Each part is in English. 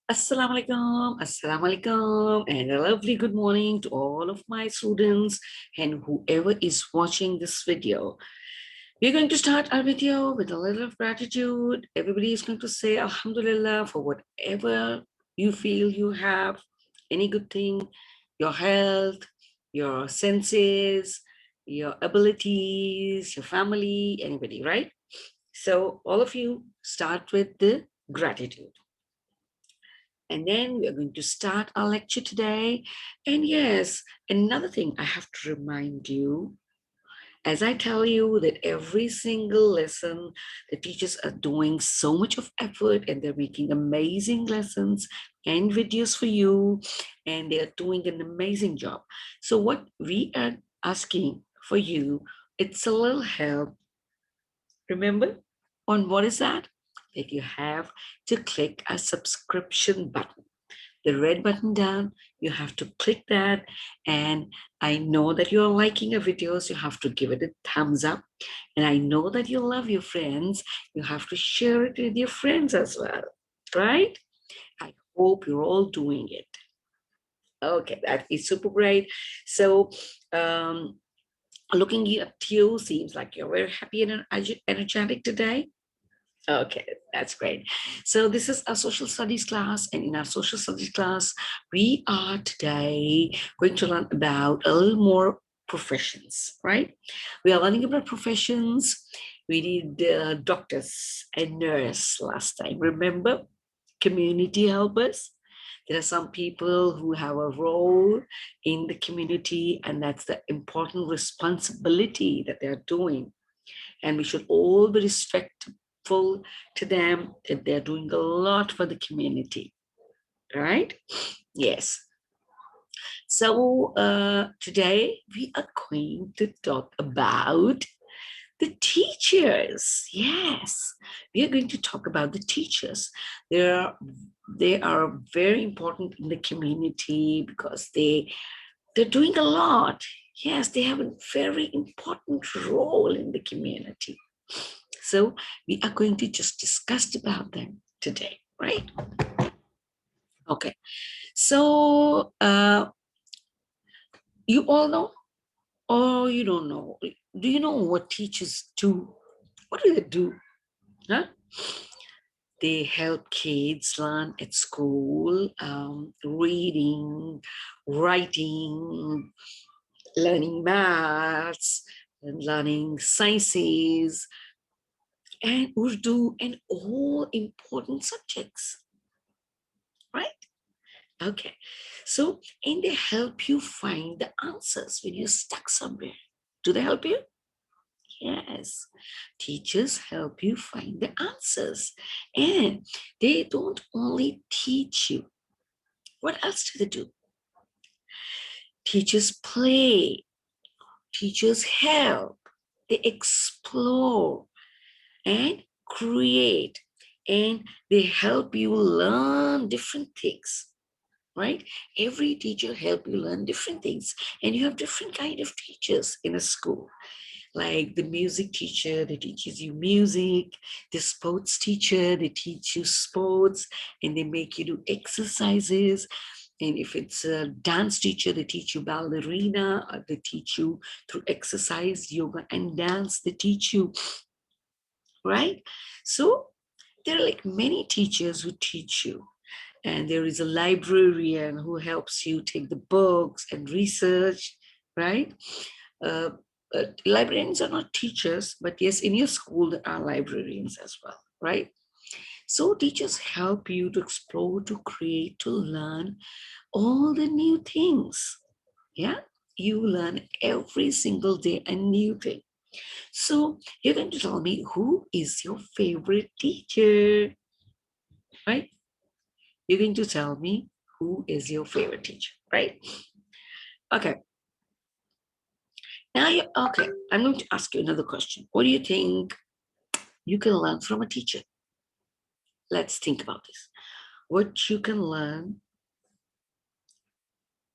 Assalamu alaikum, assalamu alaikum, and a lovely good morning to all of my students and whoever is watching this video. We're going to start our video with a little of gratitude. Everybody is going to say Alhamdulillah for whatever you feel you have, any good thing, your health, your senses, your abilities, your family, anybody, right? So all of you start with the gratitude. And then we are going to start our lecture today. And yes, another thing I have to remind you, as I tell you that every single lesson, the teachers are doing so much of effort and they're making amazing lessons and videos for you, and they're doing an amazing job. So what we are asking for you, it's a little help. Remember on what is that? That you have to click a subscription button, the red button down. You have to click that, and I know that you're liking your videos. You have to give it a thumbs up, and I know that you love your friends. You have to share it with your friends as well, right? I hope you're all doing it. Okay, that is super great. So looking at you seems like you're very happy and energetic today. Okay, that's great. So this is a social studies class, and in our social studies class, we are today going to learn about a little more professions, right? We are learning about professions. We did doctors and nurse last time. Remember, community helpers. There are some people who have a role in the community, and that's the important responsibility that they're doing. And we should all be respectful to them that they're doing a lot for the community, right? Yes. So today we are going to talk about the teachers. Yes, we are going to talk about the teachers. They are very important in the community because they're doing a lot. Yes, they have a very important role in the community. So we are going to just discuss about them today, right? Okay. So you all know, or you don't know? Do you know what teachers do? What do they do? Huh? They help kids learn at school, reading, writing, learning maths, and learning sciences, and Urdu, and all important subjects, right? Okay. So, and they help you find the answers when you're stuck somewhere. Do they help you? Yes. Teachers help you find the answers. And they don't only teach you. What else do they do? Teachers play. Teachers help. They explore and create. And they help you learn different things. Right? Every teacher help you learn different things, and you have different kind of teachers in a school. Like the music teacher, they teaches you music. The sports teacher, they teach you sports, and they make you do exercises. And if it's a dance teacher, they teach you ballerina, or they teach you through exercise, yoga, and dance. They teach you, right? So there are like many teachers who teach you. And there is a librarian who helps you take the books and research, right? Uh, Librarians are not teachers, but yes, in your school there are librarians as well, right? So teachers help you to explore, to create, to learn all the new things. Yeah, you learn every single day a new thing. So you're going to tell me who is your favorite teacher, right? You're going to tell me who is your favorite teacher, right? Okay. Now, okay, I'm going to ask you another question. What do you think you can learn from a teacher? Let's think about this. What you can learn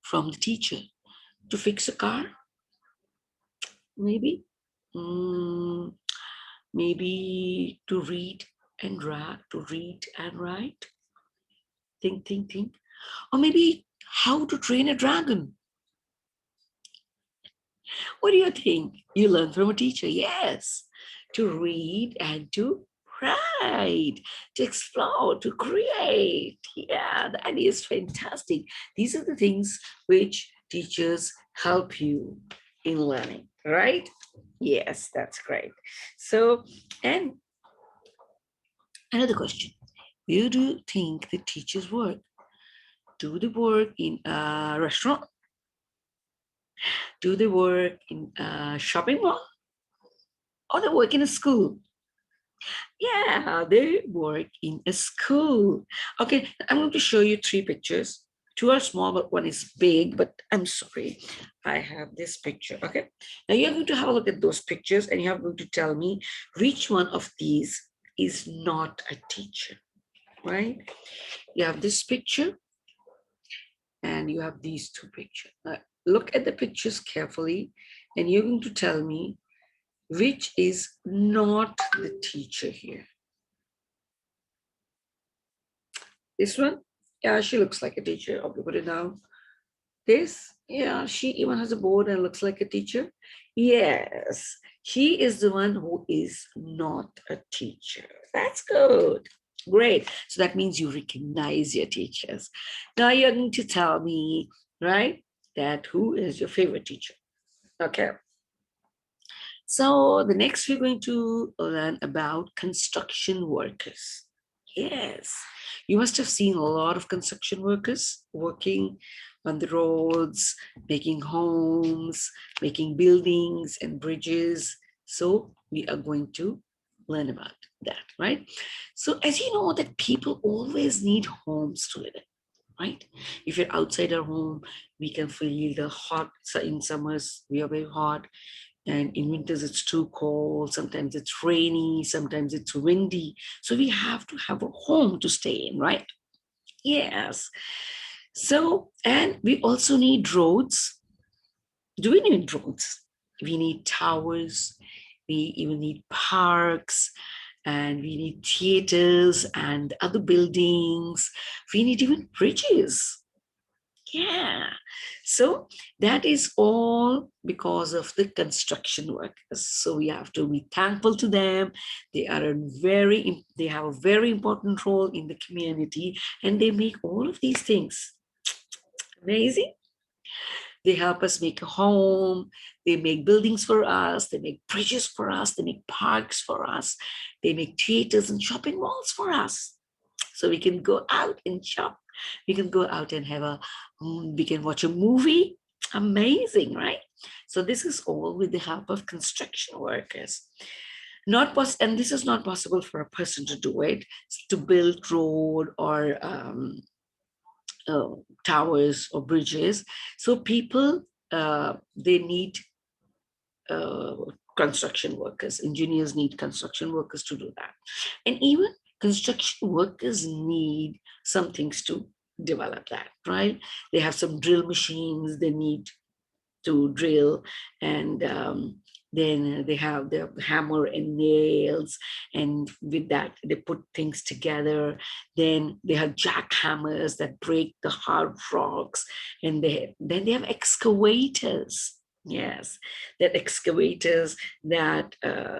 from the teacher to fix a car? Maybe. Mm, maybe to read and write. Think. Or maybe how to train a dragon. What do you think? You learn from a teacher, yes. To read and to write, to explore, to create. Yeah, that is fantastic. These are the things which teachers help you in learning, right? Yes, that's great. So, and another question. Where do you think the teachers work? Do they work in a restaurant? Do they work in a shopping mall? Or they work in a school? Yeah, they work in a school. Okay, I'm going to show you three pictures. Two are small, but one is big, but I'm sorry. I have this picture, okay? Now you're going to have a look at those pictures and you're going to tell me which one of these is not a teacher, right? You have this picture and you have these two pictures. Now, look at the pictures carefully and you're going to tell me which is not the teacher here. This one, yeah, she looks like a teacher. Okay, put it down. This, yeah, she even has a board and looks like a teacher. Yes, she is the one who is not a teacher. That's good. Great. So that means you recognize your teachers. Now you're going to tell me, right, that who is your favorite teacher. Okay. So the next we're going to learn about construction workers. Yes, you must have seen a lot of construction workers working on the roads, making homes, making buildings and bridges. So we are going to learn about that, right? So as you know that people always need homes to live in, right? If you're outside our home, we can feel the hot. So in summers, we are very hot. And in winters, it's too cold. Sometimes it's rainy. Sometimes it's windy. So we have to have a home to stay in, right? Yes. So, and we also need roads. Do we need roads? We need towers. We even need parks. And we need theaters and other buildings. We need even bridges. Yeah. So that is all because of the construction workers. So we have to be thankful to them. They are they have a very important role in the community and they make all of these things. Amazing. They help us make a home. They make buildings for us. They make bridges for us. They make parks for us. They make theaters and shopping malls for us. So we can go out and shop. We can go out and we can watch a movie. Amazing, right? So this is all with the help of construction workers. And this is not possible for a person to do it, to build road or uh, towers or bridges. So people, they need uh, construction workers. Engineers need construction workers to do that. And even construction workers need some things to develop that, right? They have some drill machines they need to drill, and then they have the hammer and nails, and with that they put things together. Then they have jackhammers that break the hard rocks, and then they have excavators. Yes, that excavators that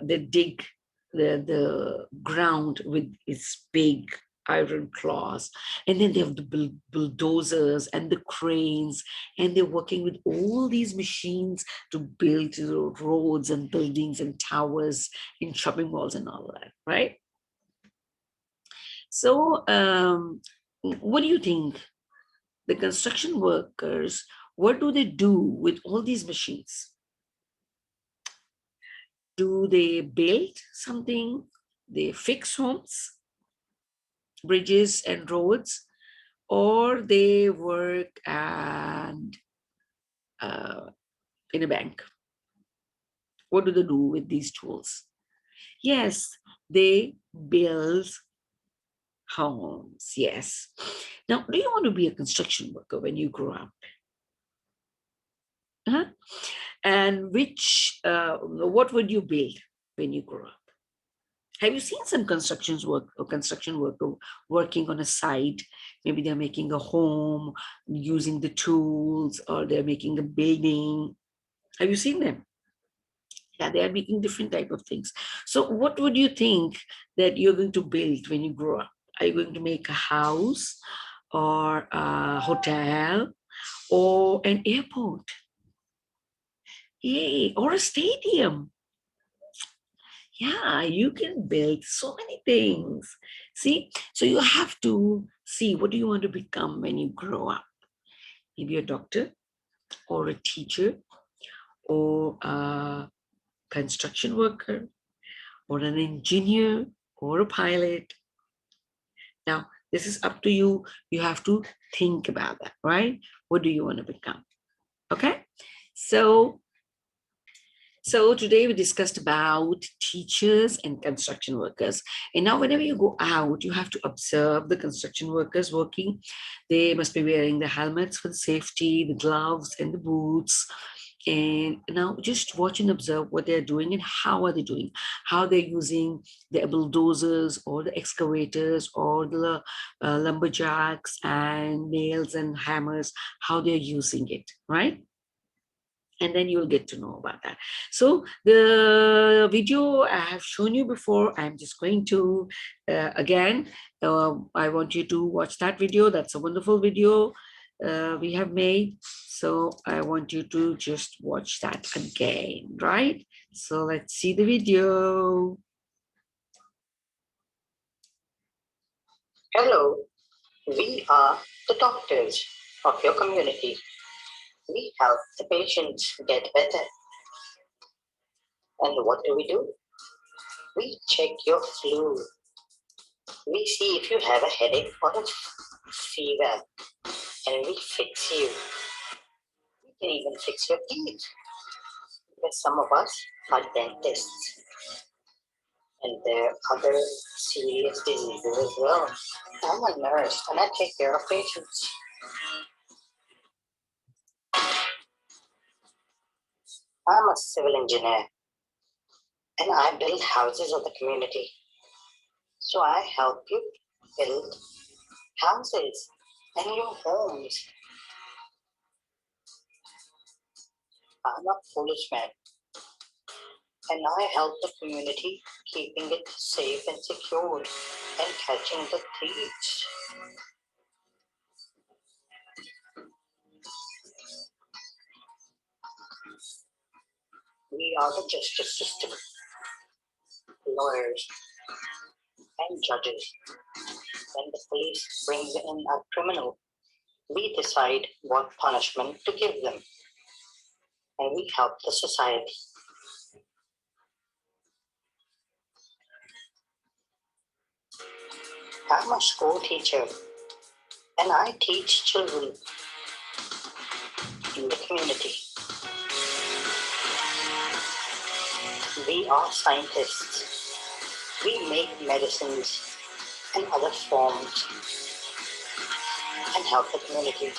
they dig the ground with its big iron claws, and then they have the bulldozers and the cranes, and they're working with all these machines to build roads and buildings and towers in shopping malls and all that, right? So what do you think? The construction workers, what do they do with all these machines? Do they build something? They fix homes, bridges and roads, or they work and uh, in a bank? What do they do with these tools? Yes, they build homes. Yes. Now, do you want to be a construction worker when you grow up? Huh? And what would you build when you grow up? Have you seen some construction worker working on a site? Maybe they're making a home using the tools, or they're making a building. Have you seen them? Yeah, they are making different type of things. So what would you think that you're going to build when you grow up? Are you going to make a house, or a hotel, or an airport? Yay, or a stadium? Yeah, you can build so many things. See, so you have to see, what do you want to become when you grow up? Maybe a doctor, or a teacher, or a construction worker, or an engineer, or a pilot. Now, this is up to you. You have to think about that, right? What do you want to become? Okay. So today we discussed about teachers and construction workers. And now whenever you go out, you have to observe the construction workers working. They must be wearing the helmets for the safety, the gloves and the boots. And now just watch and observe what they're doing and how are they doing, how they're using the bulldozers or the excavators or the lumberjacks and nails and hammers, how they're using it, right? And then you'll get to know about that. So the video I have shown you before, I'm just going to again, I want you to watch that video. That's a wonderful video we have made. So I want you to just watch that again, right? So let's see the video. Hello, we are the doctors of your community. We help the patients get better. And what do? We check your flu. We see if you have a headache or a fever, and we fix you. We can even fix your teeth, because some of us are dentists. And there are other serious diseases as well. I'm a nurse and I take care of patients. I'm a civil engineer and I build houses of the community. So I help you build houses and your homes. I'm a policeman and I help the community keeping it safe and secured and catching the thieves. We are the justice system, lawyers and judges. When the police brings in a criminal, we decide what punishment to give them and we help the society. I'm a school teacher and I teach children in the community. We are scientists. We make medicines and other forms and help the community.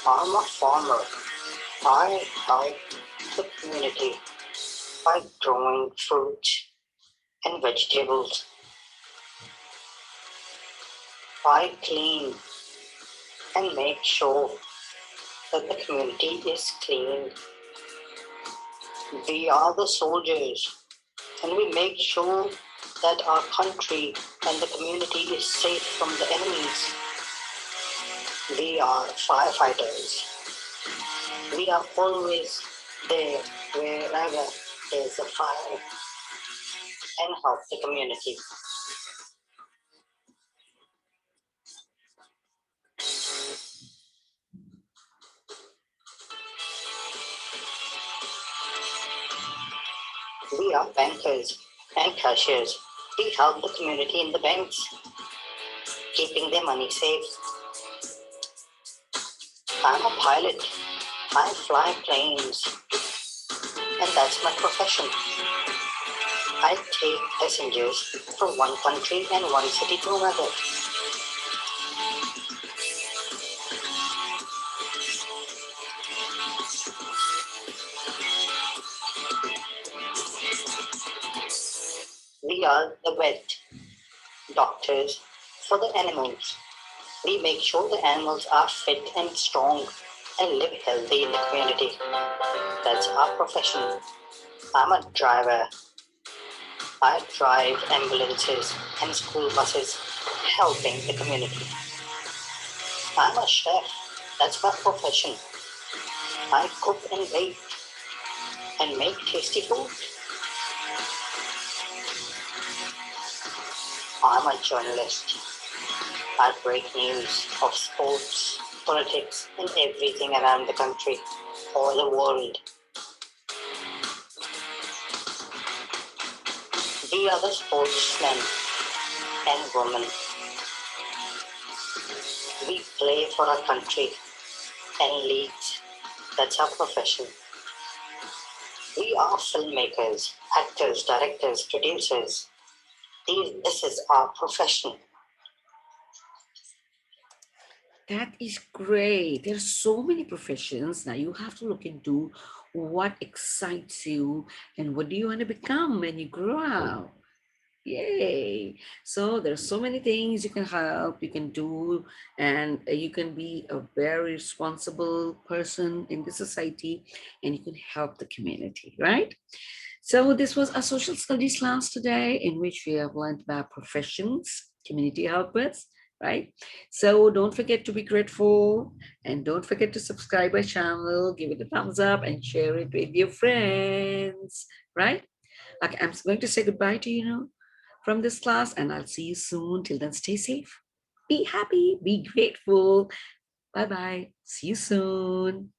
I'm a farmer. I help the community by growing fruits and vegetables. I clean and make sure that the community is clean. We are the soldiers and we make sure that our country and the community is safe from the enemies. We are firefighters. We are always there wherever there's a fire and help the community. We are bankers and cashiers. We help the community in the banks, keeping their money safe. I'm a pilot. I fly planes, and that's my profession. I take passengers from one country and one city to another. We We are the vet, doctors for the animals. We make sure the animals are fit and strong and live healthy in the community. That's our profession. I'm a driver. I drive ambulances and school buses helping the community. I'm a chef. That's my profession. I cook and bake and make tasty food. I'm a journalist. I break news of sports, politics, and everything around the country or the world. We are the sportsmen and women. We play for our country and leagues. That's our profession. We are filmmakers, actors, directors, producers. This is our profession. That is great. There are so many professions. Now you have to look into what excites you and what do you want to become when you grow up. Yay. So there's so many things you can help, you can do, and you can be a very responsible person in the society and you can help the community, right? So this was a social studies class today in which we have learned about professions, community helpers, right? So don't forget to be grateful and don't forget to subscribe our channel, give it a thumbs up and share it with your friends, right? Okay, I'm going to say goodbye to you now from this class and I'll see you soon. Till then, stay safe, be happy, be grateful. Bye bye. See you soon.